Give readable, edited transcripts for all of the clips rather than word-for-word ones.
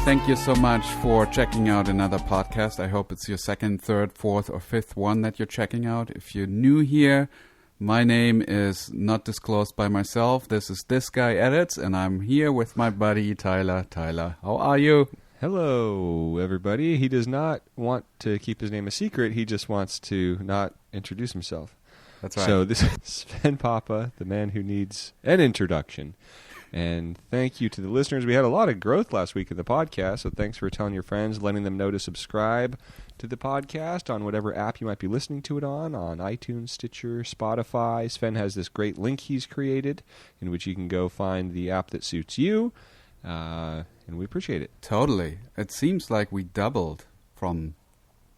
thank you so much for checking out another podcast. I hope it's your second, third, fourth, or fifth one that you're checking out. If you're new here, my name is not disclosed by myself. This is This Guy Edits, and I'm here with my buddy Tyler. Tyler, how are you? Hello, everybody. He does not want to keep his name a secret. He just wants to not introduce himself. That's right. So this is Sven Papa, the man who needs an introduction. And thank you to the listeners. We had a lot of growth last week in the podcast, so thanks for telling your friends, letting them know to subscribe to the podcast on whatever app you might be listening to it on iTunes, Stitcher, Spotify. Sven has this great link he's created in which you can go find the app that suits you, and we appreciate it. Totally. It seems like we doubled from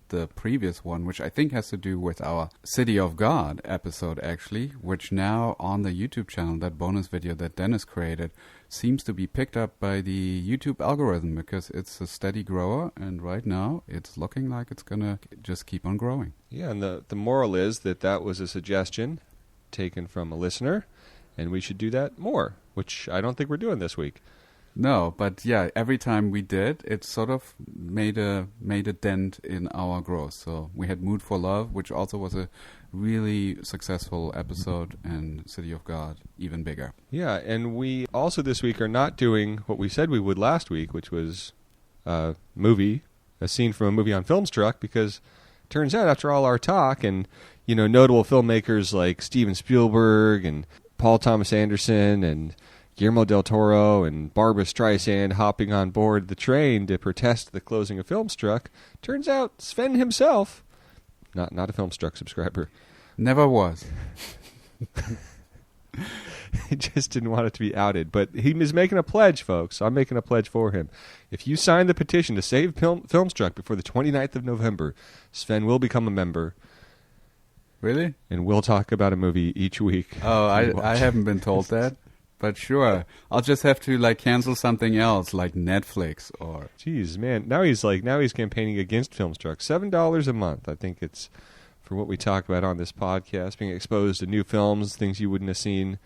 the previous one, which I think has to do with our City of God episode, actually, which now on the YouTube channel, that bonus video that Dennis created, seems to be picked up by the YouTube algorithm because it's a steady grower, and right now it's looking like it's going to just keep on growing. Yeah, and the moral is that was a suggestion taken from a listener, and we should do that more, which I don't think we're doing this week. No, but yeah, every time we did, it sort of made a dent in our growth. So we had Mood for Love, which also was a really successful episode, and City of God, even bigger. Yeah, and we also this week are not doing what we said we would last week, which was a scene from a movie on Filmstruck, because it turns out after all our talk and, you know, notable filmmakers like Steven Spielberg and Paul Thomas Anderson and Guillermo del Toro and Barbra Streisand hopping on board the train to protest the closing of Filmstruck, turns out Sven himself, not a Filmstruck subscriber. Never was. He just didn't want it to be outed. But he is making a pledge, folks. I'm making a pledge for him. If you sign the petition to save Filmstruck before the 29th of November, Sven will become a member. Really? And we'll talk about a movie each week. Oh, I haven't been told that. But sure, I'll just have to cancel something else like Netflix or. Jeez, man! Now he's campaigning against Filmstruck. $7 a month. I think it's for what we talk about on this podcast, being exposed to new films, things you wouldn't have seen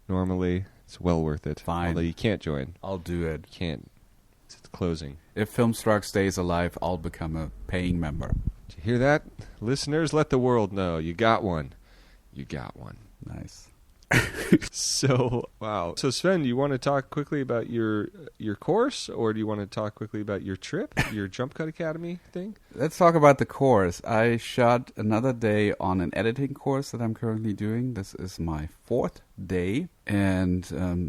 normally. It's well worth it. Fine. Although you can't join. I'll do it. You can't. It's closing. If Filmstruck stays alive, I'll become a paying member. Did you hear that, listeners? Let the world know you got one. You got one. Nice. So, wow. So, Sven, do you want to talk quickly about your course, or do you want to talk quickly about your trip, your Jump Cut Academy thing? Let's talk about the course. I shot another day on an editing course that I'm currently doing. This is my fourth day, and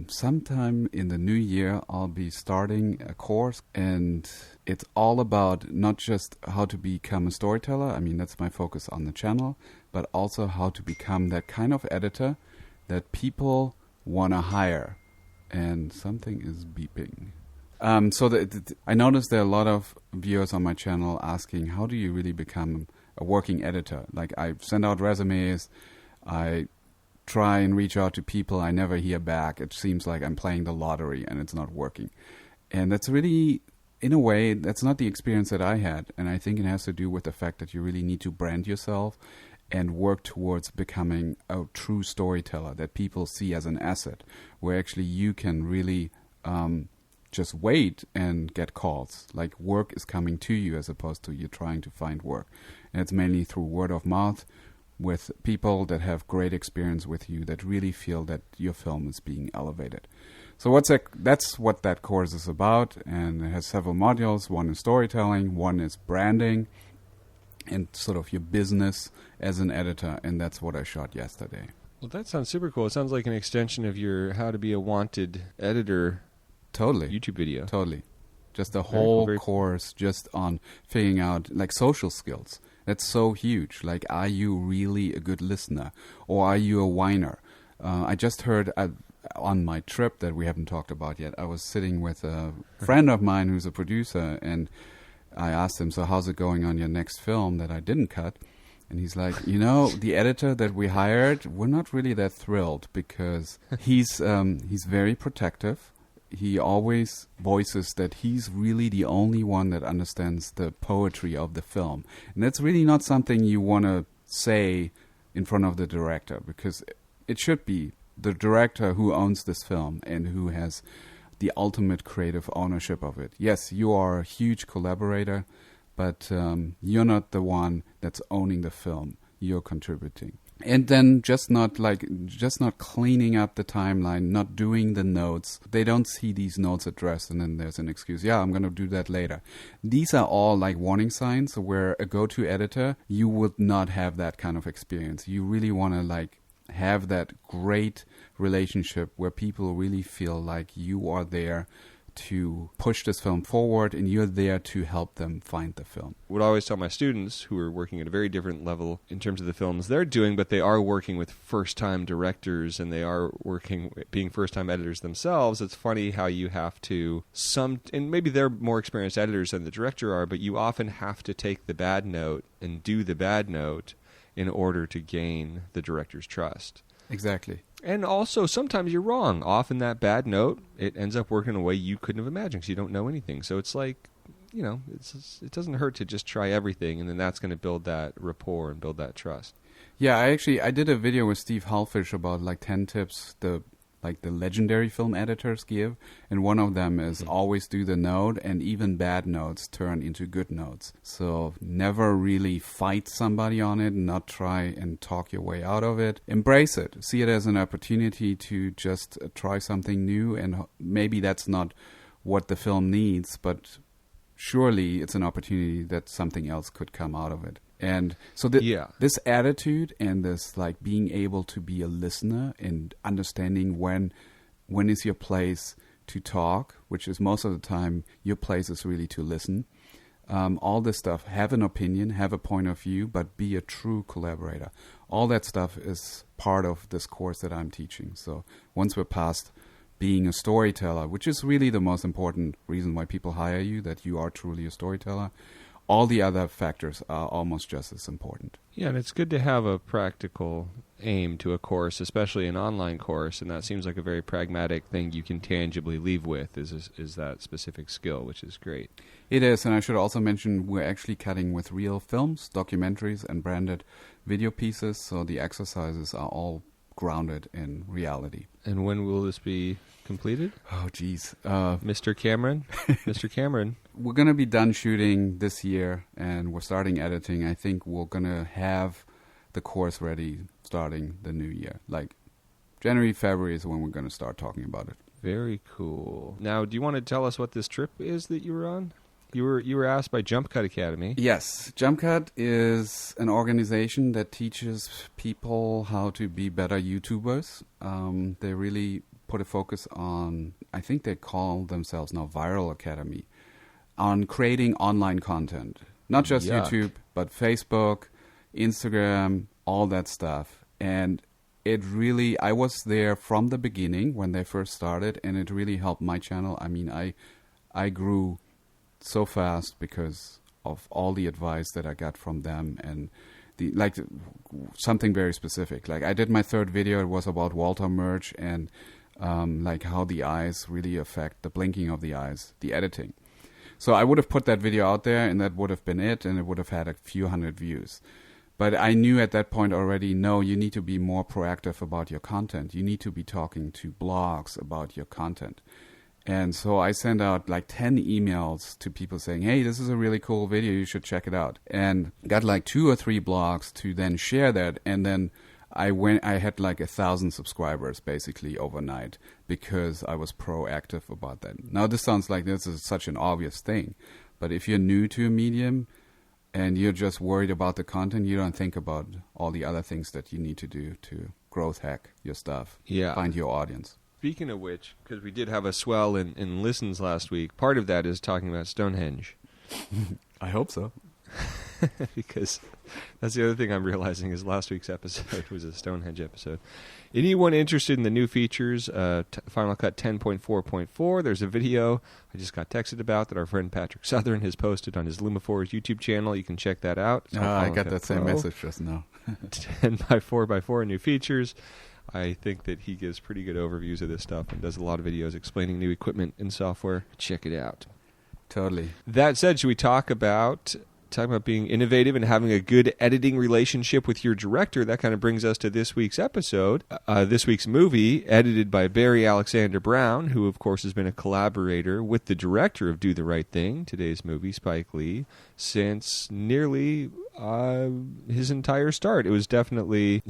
sometime in the new year, I'll be starting a course, and it's all about not just how to become a storyteller. I mean, that's my focus on the channel, but also how to become that kind of editor that people want to hire. And something is beeping. I noticed there are a lot of viewers on my channel asking, how do you really become a working editor? Like, I send out resumes, I try and reach out to people, I never hear back. It seems like I'm playing the lottery and it's not working. And that's really, in a way, that's not the experience that I had. And I think it has to do with the fact that you really need to brand yourself and work towards becoming a true storyteller that people see as an asset, where actually you can really just wait and get calls. Like, work is coming to you as opposed to you trying to find work. And it's mainly through word of mouth with people that have great experience with you that really feel that your film is being elevated. So that's what that course is about, and it has several modules. One is storytelling, one is branding, and sort of your business as an editor, and that's what I shot yesterday. Well, that sounds super cool. It sounds like an extension of your How to Be a Wanted Editor YouTube video. Totally. Just a whole course just on figuring out, social skills. That's so huge. Like, are you really a good listener? Or are you a whiner? I just heard on my trip that we haven't talked about yet, I was sitting with a friend of mine who's a producer, and I asked him, so how's it going on your next film that I didn't cut? And he's like, the editor that we hired, we're not really that thrilled because he's very protective. He always voices that he's really the only one that understands the poetry of the film. And that's really not something you want to say in front of the director, because it should be the director who owns this film and who has the ultimate creative ownership of it. Yes, you are a huge collaborator, but you're not the one that's owning the film. You're contributing. And then just not cleaning up the timeline, not doing the notes. They don't see these notes addressed, and then there's an excuse. Yeah, I'm going to do that later. These are all like warning signs where a go-to editor, you would not have that kind of experience. You really want to like have that great relationship where people really feel like you are there to push this film forward and you're there to help them find the film. What I always tell my students who are working at a very different level in terms of the films they're doing, but they are working with first-time directors and they are being first-time editors themselves, it's funny how you have to, and maybe they're more experienced editors than the director are, but you often have to take the bad note and do the bad note in order to gain the director's trust. Exactly. And also, sometimes you're wrong. Often that bad note, it ends up working in a way you couldn't have imagined because you don't know anything. So it's like, it doesn't hurt to just try everything, and then that's going to build that rapport and build that trust. Yeah, I did a video with Steve Halfish about like 10 tips the legendary film editors give, and one of them is always do the note, and even bad notes turn into good notes. So never really fight somebody on it, not try and talk your way out of it. Embrace it. See it as an opportunity to just try something new, and maybe that's not what the film needs, but surely it's an opportunity that something else could come out of it. And so this attitude and this like being able to be a listener and understanding when is your place to talk, which is most of the time your place is really to listen. All this stuff, have an opinion, have a point of view, but be a true collaborator. All that stuff is part of this course that I'm teaching. So once we're past being a storyteller, which is really the most important reason why people hire you, that you are truly a storyteller, all the other factors are almost just as important. Yeah, and it's good to have a practical aim to a course, especially an online course, and that seems like a very pragmatic thing you can tangibly leave with, is that specific skill, which is great. It is, and I should also mention we're actually cutting with real films, documentaries, and branded video pieces, so the exercises are all grounded in reality. And when will this be completed? Oh, geez. Mr. Cameron? Mr. Cameron. We're going to be done shooting this year, and we're starting editing. I think we're going to have the course ready starting the new year. Like January, February is when we're going to start talking about it. Very cool. Now, do you want to tell us what this trip is that you were on? You were asked by Jump Cut Academy. Yes. Jump Cut is an organization that teaches people how to be better YouTubers. They really put a focus on, I think they call themselves now Viral Academy, on creating online content. Not just YouTube, but Facebook, Instagram, all that stuff. And it really, I was there from the beginning when they first started, and it really helped my channel. I mean, I grew so fast because of all the advice that I got from them, and something very specific. Like I did my third video, it was about Walter Murch and like how the eyes really affect the blinking of the eyes, the editing. So I would have put that video out there and that would have been it, and it would have had a few hundred views. But I knew at that point already, no, you need to be more proactive about your content. You need to be talking to blogs about your content. And so I sent out like 10 emails to people saying, hey, this is a really cool video, you should check it out. And got like 2 or 3 blogs to then share that. And then I had like 1,000 subscribers basically overnight because I was proactive about that. Now this sounds like this is such an obvious thing, but if you're new to a medium and you're just worried about the content, you don't think about all the other things that you need to do to growth hack your stuff, find your audience. Speaking of which, because we did have a swell in listens last week, part of that is talking about Stonehenge. I hope so. Because that's the other thing I'm realizing is last week's episode was a Stonehenge episode. Anyone interested in the new features, Final Cut 10.4.4, there's a video I just got texted about that our friend Patrick Southern has posted on his Lumafor's YouTube channel. You can check that out. I got that same message just now. 10x4x4 new features. I think that he gives pretty good overviews of this stuff and does a lot of videos explaining new equipment and software. Check it out. Totally. That said, should we talk about talking about being innovative and having a good editing relationship with your director, that kind of brings us to this week's episode. This week's movie, edited by Barry Alexander Brown, who, of course, has been a collaborator with the director of Do the Right Thing, today's movie, Spike Lee, since nearly his entire start. He definitely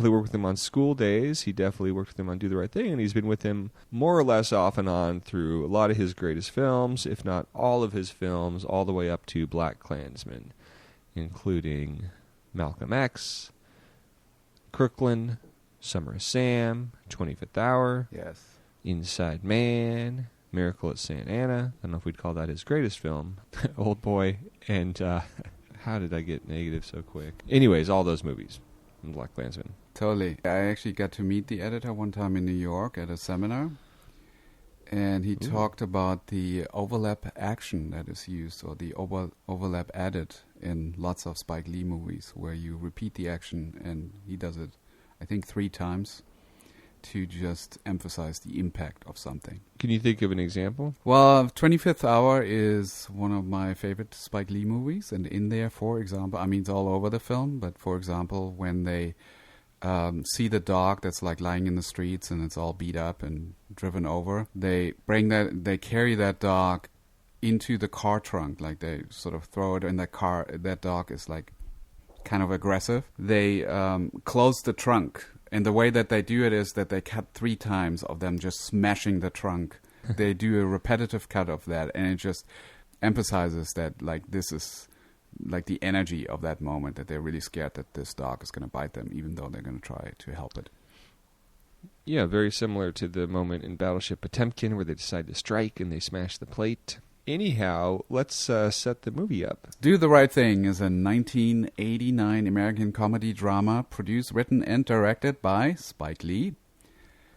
worked with him on School Days. He definitely worked with him on Do the Right Thing, and he's been with him more or less off and on through a lot of his greatest films, if not all of his films, all the way up to Black Klansman, including Malcolm X, Crooklyn, Summer of Sam, 25th Hour, Yes. Inside Man, Miracle at St. Anna. I don't know if we'd call that his greatest film. Old Boy, and how did I get negative so quick? Anyways, all those movies. Black Klansman. Totally. I actually got to meet the editor one time in New York at a seminar, and he talked about the overlap action that is used, or the overlap added in lots of Spike Lee movies, where you repeat the action, and he does it, I think, 3 times to just emphasize the impact of something. Can you think of an example? Well, 25th Hour is one of my favorite Spike Lee movies, and in there, for example, I mean, it's all over the film, but for example, when they see the dog that's like lying in the streets and it's all beat up and driven over, they carry that dog into the car trunk, like they sort of throw it in the car. That dog is like kind of aggressive. They close the trunk. And the way that they do it is that they cut 3 times of them just smashing the trunk. They do a repetitive cut of that, and it just emphasizes that, like, this is like the energy of that moment, that they're really scared that this dog is going to bite them, even though they're going to try to help it. Yeah, very similar to the moment in Battleship Potemkin where they decide to strike and they smash the plate. Anyhow, let's set the movie up. Do the Right Thing is a 1989 American comedy drama produced, written, and directed by Spike Lee.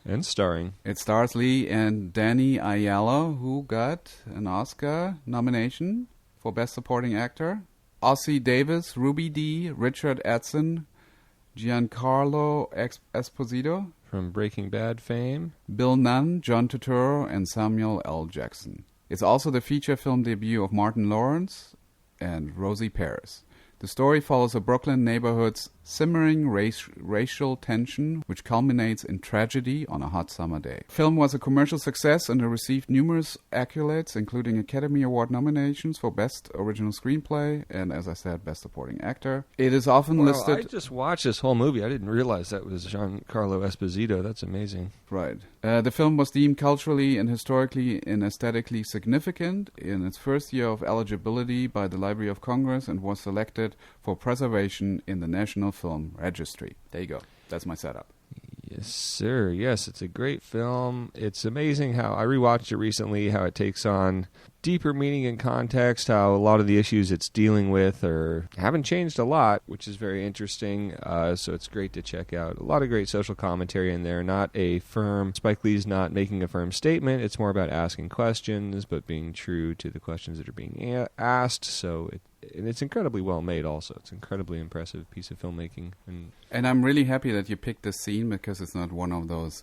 And starring. It stars Lee and Danny Aiello, who got an Oscar nomination for Best Supporting Actor. Ossie Davis, Ruby Dee, Richard Edson, Giancarlo Esposito. From Breaking Bad fame. Bill Nunn, John Turturro, and Samuel L. Jackson. It's also the feature film debut of Martin Lawrence and Rosie Paris. The story follows a Brooklyn neighborhood's simmering racial tension, which culminates in tragedy on a hot summer day. The film was a commercial success and received numerous accolades, including Academy Award nominations for Best Original Screenplay and, as I said, Best Supporting Actor. It is often listed... I just watched this whole movie. I didn't realize that was Giancarlo Esposito. That's amazing. Right. The film was deemed culturally and historically and aesthetically significant in its first year of eligibility by the Library of Congress and was selected for preservation in the National Film Registry. There you go. That's my setup. Yes, sir. Yes, it's a great film. It's amazing how I rewatched it recently, how it takes on deeper meaning and context, how a lot of the issues it's dealing with haven't changed a lot, which is very interesting. So it's great to check out. A lot of great social commentary in there. Spike Lee's not making a firm statement. It's more about asking questions, but being true to the questions that are being asked. So it's incredibly well made also. It's an incredibly impressive piece of filmmaking. And I'm really happy that you picked this scene, because it's not one of those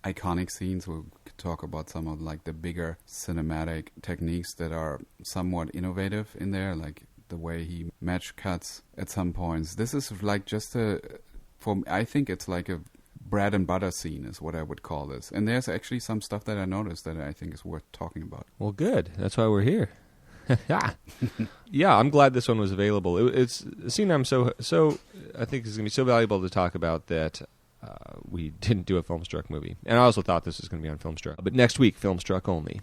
iconic scenes. We could talk about some of like the bigger cinematic techniques that are somewhat innovative in there, like the way he match cuts at some points. This is like just I think it's like a bread and butter scene is what I would call this. And there's actually some stuff that I noticed that I think is worth talking about. Well, good. That's why we're here. Yeah, I'm glad this one was available. It's a scene I think is going to be so valuable to talk about that we didn't do a Filmstruck movie. And I also thought this was going to be on Filmstruck. But next week, Filmstruck only.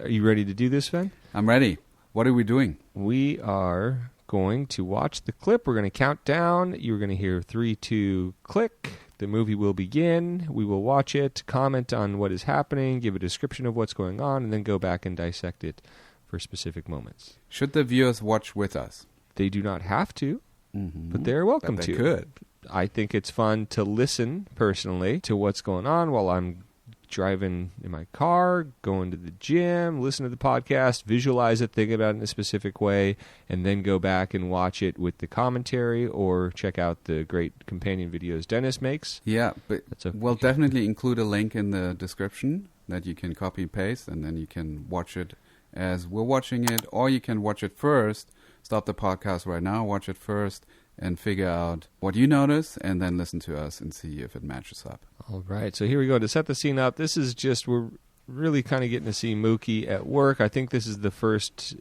Are you ready to do this, Sven? I'm ready. What are we doing? We are going to watch the clip. We're going to count down. You're going to hear 3, 2, click. The movie will begin. We will watch it, comment on what is happening, give a description of what's going on, and then go back and dissect it for specific moments. Should the viewers watch with us? They do not have to, but they're welcome but to. They could. I think it's fun to listen personally to what's going on while I'm driving in my car, going to the gym, listen to the podcast, visualize it, think about it in a specific way, and then go back and watch it with the commentary or check out the great companion videos Dennis makes. Yeah, but we'll definitely include a link in the description that you can copy and paste, and then you can watch it as we're watching it, or you can watch it first stop the podcast right now, watch it first, and figure out what you notice, and then listen to us and see if it matches up. All right, so here we go. To set the scene up, this is just, we're really kind of getting to see Mookie at work. I think this is the first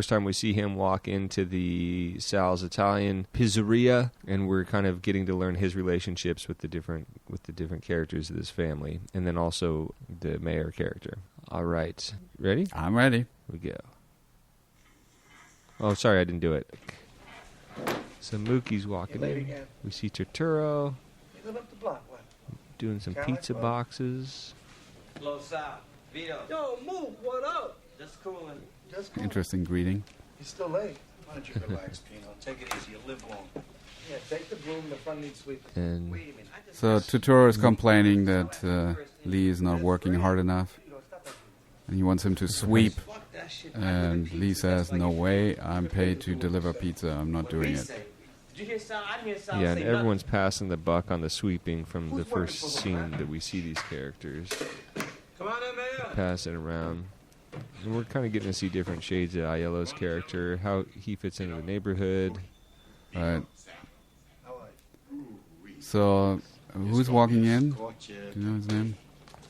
time we see him walk into the Sal's Italian Pizzeria, and we're kind of getting to learn his relationships with the different characters of this family, and then also the mayor character. All right, ready? I'm ready. Here we go. Oh, sorry, I didn't do it. So Mookie's walking in. We see Turturro doing some pizza boxes. Los out. Vito. Yo, Mook, what up? Just cooling. Just cool. Interesting greeting. You're still late. Why don't you relax, Pino? Take it easy. You live long. Yeah, take the broom. The front needs sweeping. And Wait a minute. I just So Turturro is complaining that Lee is not working hard enough, and he wants him to sweep. fuck that shit. And Lee says, "No way! I'm paid to deliver pizza. I'm not doing it." Did you hear Sal? I didn't hear Sal yeah, say and everyone's passing the buck on the sweeping from the first scene that we see these characters nothing. Come on in, man. pass it around. And we're kind of getting to see different shades of Aiello's character, how he fits into the neighborhood. Right. So, who's walking in? Do you know his name?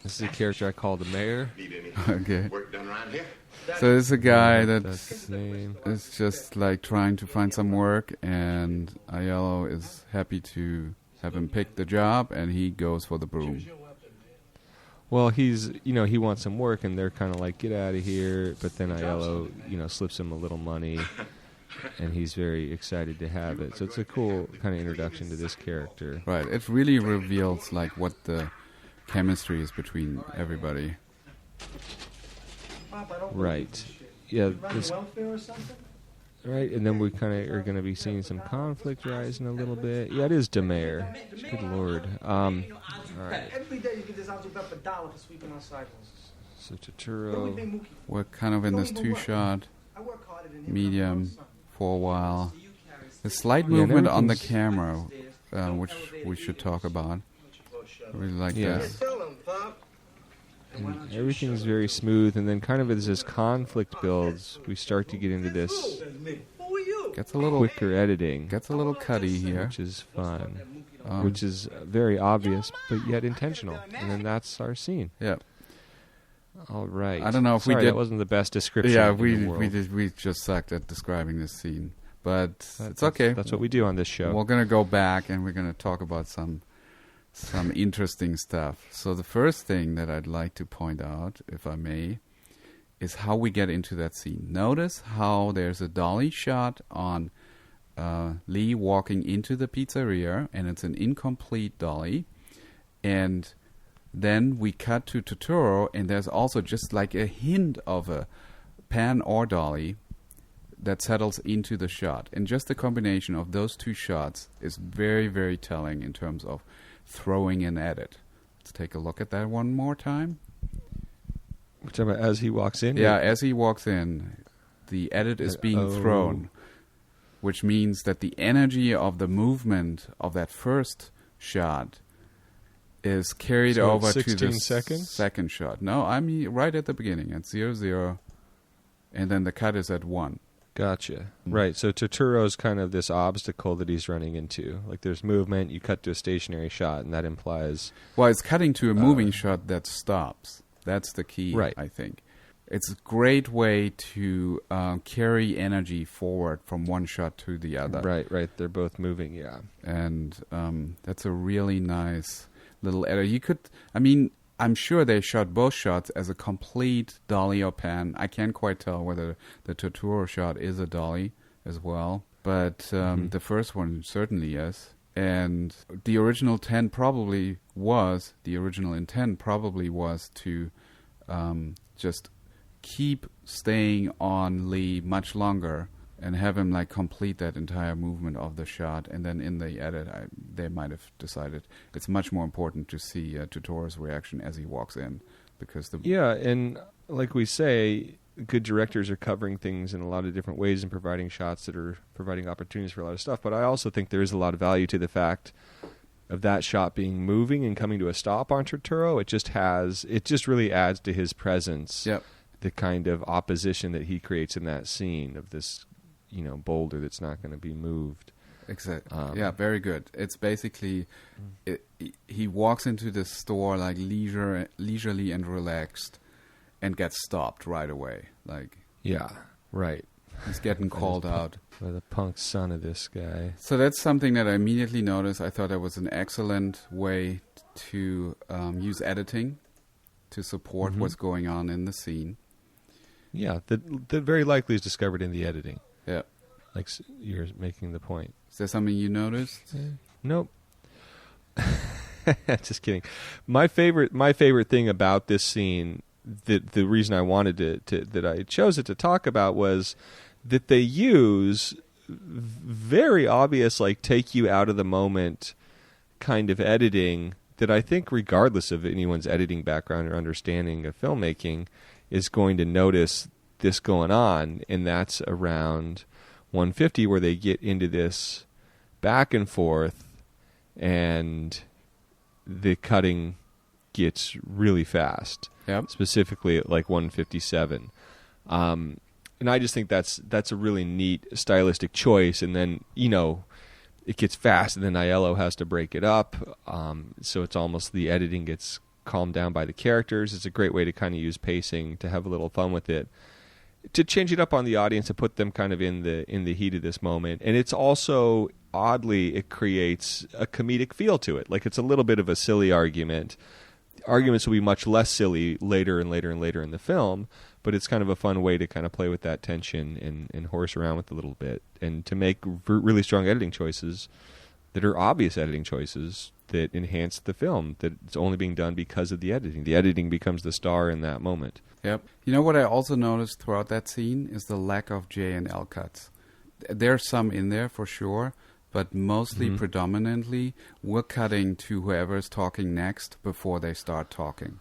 This is a character I call the mayor. Okay. Work done around here? So it's a guy That's that's his name. is just like trying to find some work, and Aiello is happy to have him pick the job, and he goes for the broom. Well, he wants some work, and they're kind of like, get out of here. But then Aiello, slips him a little money, and he's very excited to have it. So it's a cool kind of introduction to this character. Right. It really reveals like what the chemistry is between everybody. Pop, I don't Right. believe this shit. Yeah, You running this welfare or something? right, and then we kind of are going to be seeing some conflict rising a little bit. Yeah, it is the mayor. Good lord. All right. Every day you get this algebra for $1 for sweeping our sidewalks. So What do we Turturro. pay Mookie? We're kind of in this two-shot, I work harder than him. medium for a while. A slight Yeah, and movement on the everything's- camera, which we should talk about. I really like Yeah. this. Tell him, Pop. And everything's very smooth, and then kind of as this conflict builds, we start to get into this That's me. Who are you? Gets a little quicker cutty here. which is fun, Um, which is very obvious, but yet intentional. And then that's our scene. Yeah. All right. I don't know if we Sorry, did- that wasn't the best description. Yeah, in the world. we just sucked at describing this scene, but That's- it's okay. That's what we do on this show. We're gonna go back and we're gonna talk about some interesting stuff. So the first thing that I'd like to point out, if I may, is how we get into that scene. Notice how there's a dolly shot on Lee walking into the pizzeria, and it's an incomplete dolly, and then we cut to Turturro, and there's also just like a hint of a pan or dolly that settles into the shot. And just the combination of those two shots is very, very telling in terms of throwing an edit. Let's take a look at that one more time. Which as he walks in. Yeah, as he walks in, the edit is being thrown, which means that the energy of the movement of that first shot is carried So over it's to 16 the seconds? second shot. No, I mean right at the beginning. It's 0-0, and then the cut is at 1. Gotcha. Right. So Turturro's kind of this obstacle that he's running into. Like there's movement, you cut to a stationary shot, and that implies. Well, it's cutting to a moving shot that stops. That's the key, Right. I think. It's a great way to carry energy forward from one shot to the other. Right. They're both moving, yeah. And that's a really nice little edit. I'm sure they shot both shots as a complete dolly or pan. I can't quite tell whether the Turturro shot is a dolly as well. But the first one certainly is. And the original intent probably was to just keep staying on Lee much longer and have him like complete that entire movement of the shot. And then in the edit, they might have decided it's much more important to see Turturro's reaction as he walks in, because Yeah, and like we say, good directors are covering things in a lot of different ways and providing shots that are providing opportunities for a lot of stuff. But I also think there is a lot of value to the fact of that shot being moving and coming to a stop on Turturro. It just really adds to his presence. Yep. The kind of opposition that he creates in that scene of this, boulder that's not going to be moved. Exactly. Yeah, very good. It's basically he walks into the store like leisurely and relaxed, and gets stopped right away. Like Yeah, right. he's getting called out. By the punk son of this guy. So that's something that I immediately noticed. I thought that was an excellent way to use editing to support what's going on in the scene. Yeah, that very likely is discovered in the editing. Yeah. Like you're making the point. Is there something you noticed? Nope. Just kidding. My favorite thing about this scene, the reason I wanted to that I chose it to talk about was that they use very obvious, like, take you out of the moment kind of editing that I think, regardless of anyone's editing background or understanding of filmmaking, is going to notice this going on, and that's around 150 where they get into this back and forth and the cutting gets really fast. Yep. Specifically at like 157. And I just think that's a really neat stylistic choice. And then, it gets fast and then Aiello has to break it up. So it's almost the editing gets calmed down by the characters. It's a great way to kind of use pacing to have a little fun with it, to change it up on the audience and put them kind of in the heat of this moment. And it's also, oddly, it creates a comedic feel to it. Like, it's a little bit of a silly argument. Arguments will be much less silly later and later and later in the film, but it's kind of a fun way to kind of play with that tension and horse around with it a little bit, and to make really strong editing choices that are obvious editing choices that enhance the film, that it's only being done because of the editing. The editing becomes the star in that moment. Yep. You know what I also noticed throughout that scene is the lack of J and L cuts. There's some in there for sure, but mostly predominantly we're cutting to whoever's talking next before they start talking.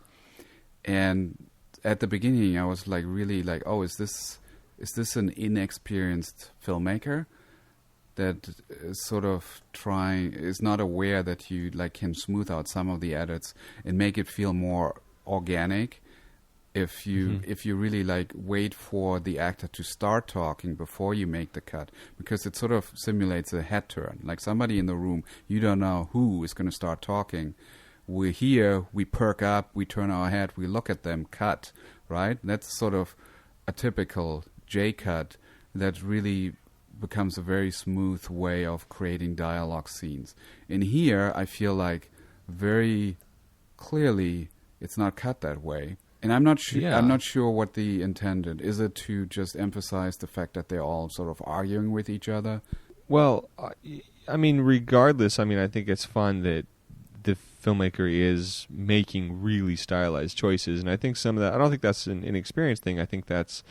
And at the beginning I was like really like, oh, is this an inexperienced filmmaker that is sort of is not aware that you like can smooth out some of the edits and make it feel more organic if you really like wait for the actor to start talking before you make the cut, because it sort of simulates a head turn. Like somebody in the room, you don't know who is going to start talking. We're here, we perk up, we turn our head, we look at them, cut, right? That's sort of a typical J cut that really becomes a very smooth way of creating dialogue scenes. In here, I feel like very clearly it's not cut that way. And I'm not sure. Yeah. I'm not sure what the intended. Is it to just emphasize the fact that they're all sort of arguing with each other? Well, I mean, regardless, I think it's fun that the filmmaker is making really stylized choices, and I think some of that, I don't think that's an inexperienced thing. I think that's,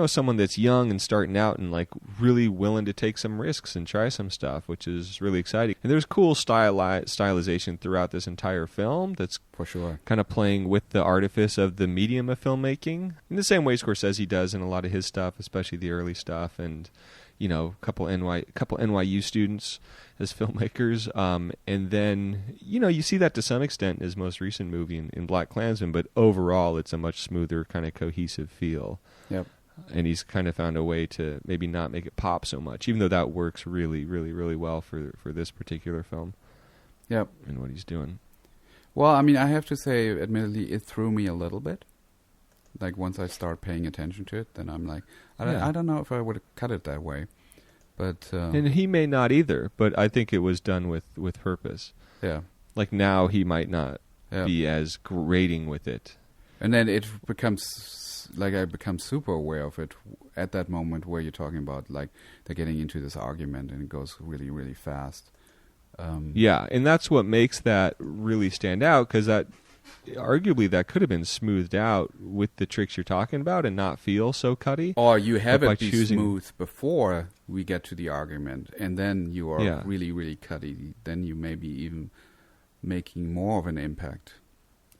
someone that's young and starting out and like really willing to take some risks and try some stuff, which is really exciting. And there's cool stylization throughout this entire film that's For sure. kind of playing with the artifice of the medium of filmmaking in the same way Scorsese does in a lot of his stuff, especially the early stuff, and a couple NYU students as filmmakers, and then you see that to some extent in his most recent movie in Black Klansman, but overall it's a much smoother kind of cohesive feel. Yep. And he's kind of found a way to maybe not make it pop so much, even though that works really, really, really well for this particular film. Yep. And what he's doing. Well, I have to say, admittedly, it threw me a little bit. Like, once I start paying attention to it, then I'm like, I don't know if I would have cut it that way. But and he may not either, but I think it was done with purpose. Yeah. Like, now he might not be as grating with it. And then it becomes, like, I become super aware of it at that moment where you're talking about, like, they're getting into this argument and it goes really, really fast. Yeah, and that's what makes that really stand out, because that arguably that could have been smoothed out with the tricks you're talking about and not feel so cutty. Or you have But by it be choosing- smooth before we get to the argument, and then you are Yeah. really, really cutty. Then you may be even making more of an impact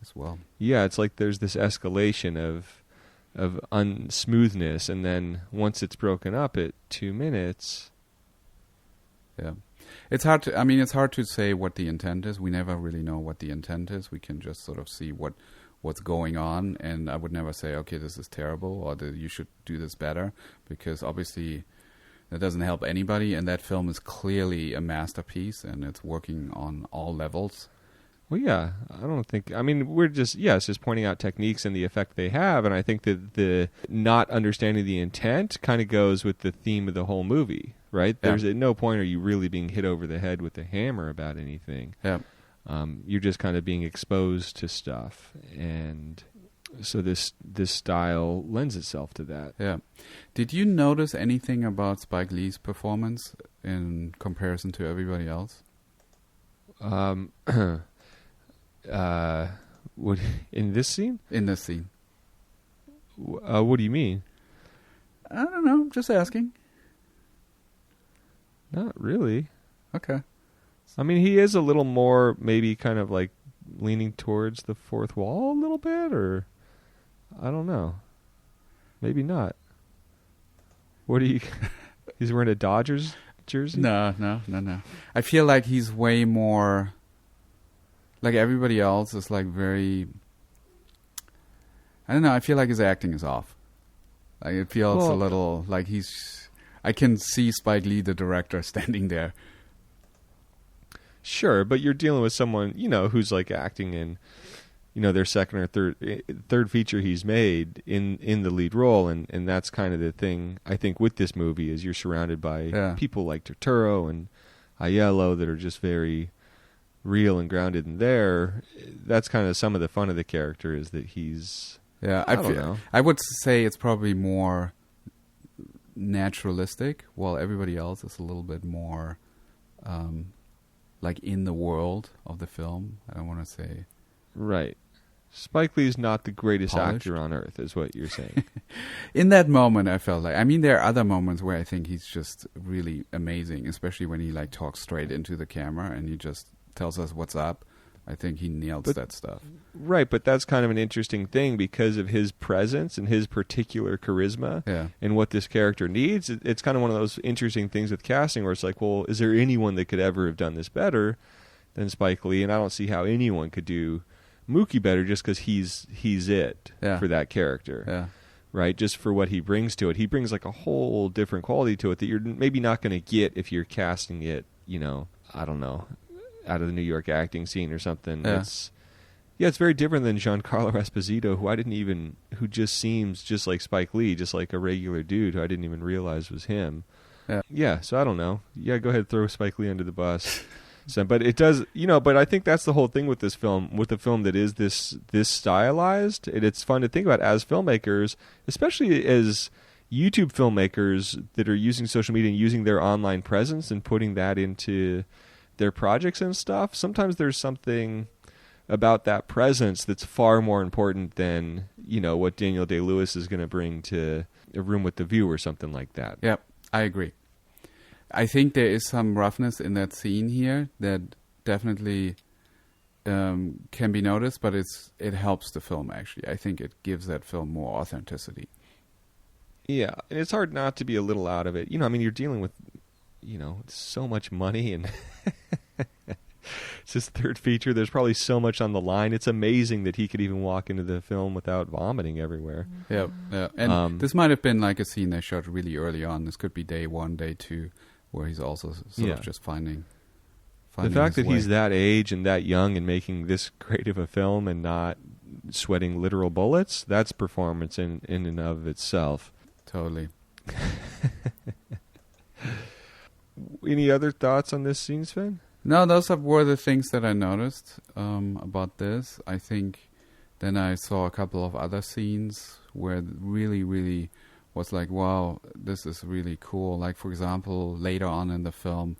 as well. Yeah, it's like there's this escalation of unsmoothness, and then once it's broken up at 2 minutes. Yeah. It's hard to say what the intent is. We never really know what the intent is. We can just sort of see what's going on, and I would never say, okay, this is terrible, or that you should do this better, because obviously That doesn't help anybody, and that film is clearly a masterpiece, and it's working on all levels. Well, yeah, I don't think. I mean, we're just it's just pointing out techniques and the effect they have, and I think that the not understanding the intent kind of goes with the theme of the whole movie, right? Yeah. There's at no point are you really being hit over the head with a hammer about anything. Yeah. You're just kind of being exposed to stuff, and so this style lends itself to that. Yeah. Did you notice anything about Spike Lee's performance in comparison to everybody else? What in this scene? In this scene? What do you mean? I don't know. Just asking. Not really. Okay. I mean, he is a little more maybe kind of like leaning towards the fourth wall a little bit, or I don't know. Maybe not. What do you... He's wearing a Dodgers jersey? No. I feel like he's way more... Like everybody else is like very... I don't know. I feel like his acting is off. Like it feels a little like he's... I can see Spike Lee, the director, standing there. Sure, but you're dealing with someone, who's like acting in, their second or third feature he's made in the lead role, and that's kind of the thing I think with this movie is you're surrounded by people like Turturro and Aiello that are just very real and grounded in there. That's kind of some of the fun of the character is that he's... Yeah, I don't know. I would say it's probably more naturalistic, while everybody else is a little bit more like in the world of the film. I don't want to say... Right. Spike Lee's not the greatest polished actor on earth, is what you're saying. In that moment, I felt like... I mean, there are other moments where I think he's just really amazing, especially when he like talks straight into the camera and he just tells us what's up. I think he nails that stuff. Right, but that's kind of an interesting thing because of his presence and his particular charisma and what this character needs. It's kind of one of those interesting things with casting where it's like, well, is there anyone that could ever have done this better than Spike Lee? And I don't see how anyone could do Mookie better just because he's it for that character. Yeah. Right, just for what he brings to it. He brings like a whole different quality to it that you're maybe not going to get if you're casting it, I don't know, out of the New York acting scene or something. Yeah. It's very different than Giancarlo Esposito, who just seems just like Spike Lee, just like a regular dude who I didn't even realize was him. Yeah, so I don't know. Yeah, go ahead and throw Spike Lee under the bus. So, but it does, but I think that's the whole thing with this film, with a film that is this stylized. It's fun to think about as filmmakers, especially as YouTube filmmakers that are using social media and using their online presence and putting that into their projects and stuff. Sometimes there's something about that presence that's far more important than, what Daniel Day-Lewis is going to bring to A Room with the View or something like that. Yep, I agree. I think there is some roughness in that scene here that definitely can be noticed, but it helps the film, actually. I think it gives that film more authenticity. Yeah, and it's hard not to be a little out of it. You're dealing with, so much money, and it's his third feature. There's probably so much on the line. It's amazing that he could even walk into the film without vomiting everywhere. Yeah. And this might have been like a scene they shot really early on. This could be day 1, day 2, where he's also sort of just finding the fact his that way. he's that age and that young and making this great of a film and not sweating literal bullets, that's performance in and of itself. Totally. Any other thoughts on this scene, Sven? No, those were the things that I noticed about this. I think then I saw a couple of other scenes where it really, really was like, wow, this is really cool. Like, for example, later on in the film,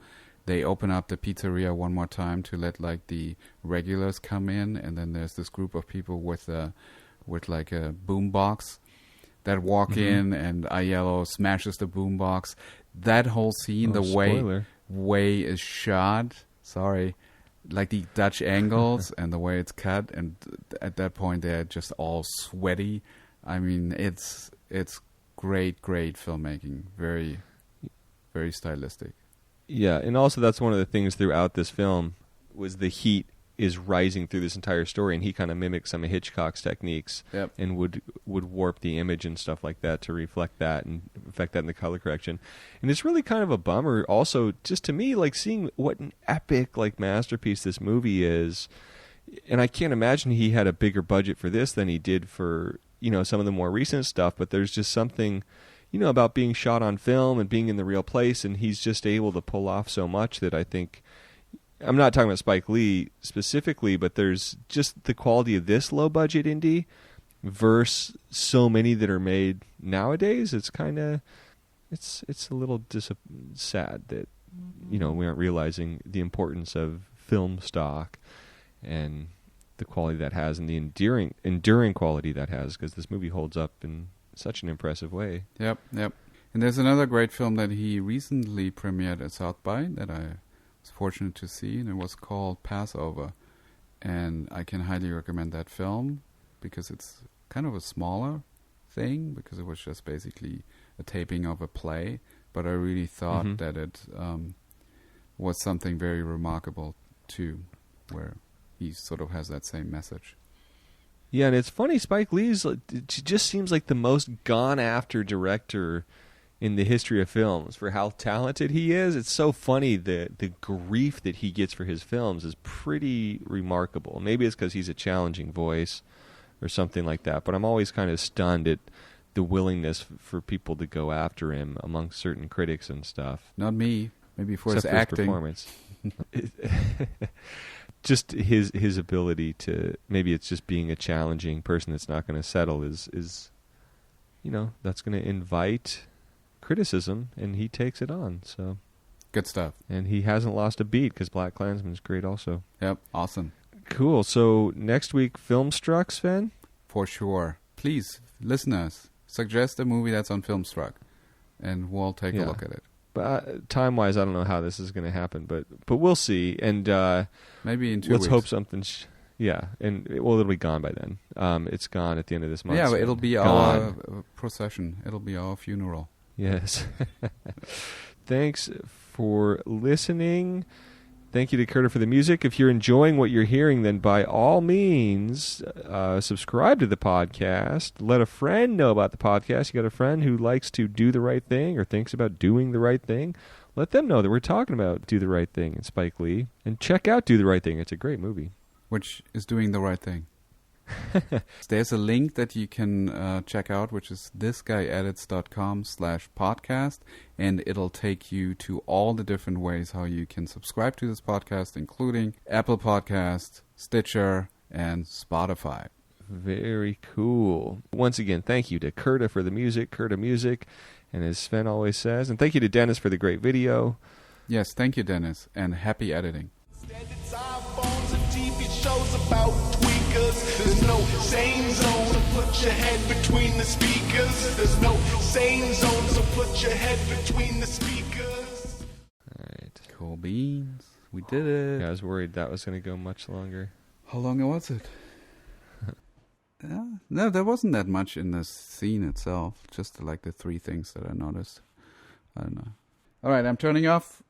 they open up the pizzeria one more time to let like the regulars come in, and then there's this group of people with like a boombox that walk in, and Aiello smashes the boombox. That whole scene, the way is shot, like the Dutch angles and the way it's cut, and at that point they're just all sweaty. I mean, it's great filmmaking, very, very stylistic. Yeah, and also that's one of the things throughout this film was the heat is rising through this entire story, and he kind of mimics some of Hitchcock's techniques, Yep. and would warp the image and stuff like that to reflect that and affect that in the color correction. And it's really kind of a bummer also, just to me, like seeing what an epic like masterpiece this movie is. And I can't imagine he had a bigger budget for this than he did for, you know, some of the more recent stuff, but there's just something, you know, about being shot on film and being in the real place, and he's just able to pull off so much that I think, I'm not talking about Spike Lee specifically, but there's just the quality of this low-budget indie versus so many that are made nowadays. It's kind of, it's a little sad that, you know, we aren't realizing the importance of film stock and the quality that has and the enduring quality that has, because this movie holds up in such an impressive way. Yep. And there's another great film that he recently premiered at South by that I was fortunate to see, and it was called Passover. And I can highly recommend that film because it's kind of a smaller thing, because it was just basically a taping of a play. But I really thought that it was something very remarkable too, where he sort of has that same message. Yeah, and it's funny, Spike Lee's it just seems like the most gone-after director in the history of films for how talented he is. It's so funny, the grief that he gets for his films is pretty remarkable. Maybe it's because he's a challenging voice or something like that, but I'm always kind of stunned at the willingness for people to go after him among certain critics and stuff. Not me. Maybe for Except his for acting. his performance. Just his ability to, maybe it's just being a challenging person that's not going to settle is, you know, that's going to invite criticism, and he takes it on. So Good stuff. and he hasn't lost a beat, because Black Klansman is great also. Yep, awesome. Cool. So next week, Filmstruck, Sven? For sure. Please, listeners, suggest a movie that's on Filmstruck, and we'll take a Yeah. look at it. But time-wise, I don't know how this is going to happen, but we'll see. And Maybe in 2 let's weeks. hope something. Yeah, and it'll be gone by then. It's gone at the end of this month. Yeah, so but it'll be gone. our procession. It'll be our funeral. Yes. Thanks for listening. Thank you to Curtis for the music. If you're enjoying what you're hearing, then by all means, subscribe to the podcast. Let a friend know about the podcast. You got a friend who likes to do the right thing or thinks about doing the right thing? Let them know that we're talking about Do the Right Thing and Spike Lee. And check out Do the Right Thing. It's a great movie. Which is doing the right thing. There's a link that you can check out, which is thisguyedits.com/podcast, and it'll take you to all the different ways how you can subscribe to this podcast, including Apple Podcast, Stitcher, and Spotify. Very cool. Once again, thank you to Curtis for the music, Curtis Music, and as Sven always says, and thank you to Dennis for the great video. Yes, thank you, Dennis, and happy editing. It's iPhones and TV shows about tweakers. There's no sane zone, so put your head between the speakers. There's no sane zone, so put your head between the speakers. All right. Cool beans. We did it. Yeah, I was worried that was going to go much longer. How long was it? No, there wasn't that much in the scene itself. Just like the 3 things that I noticed. I don't know. All right, I'm turning off.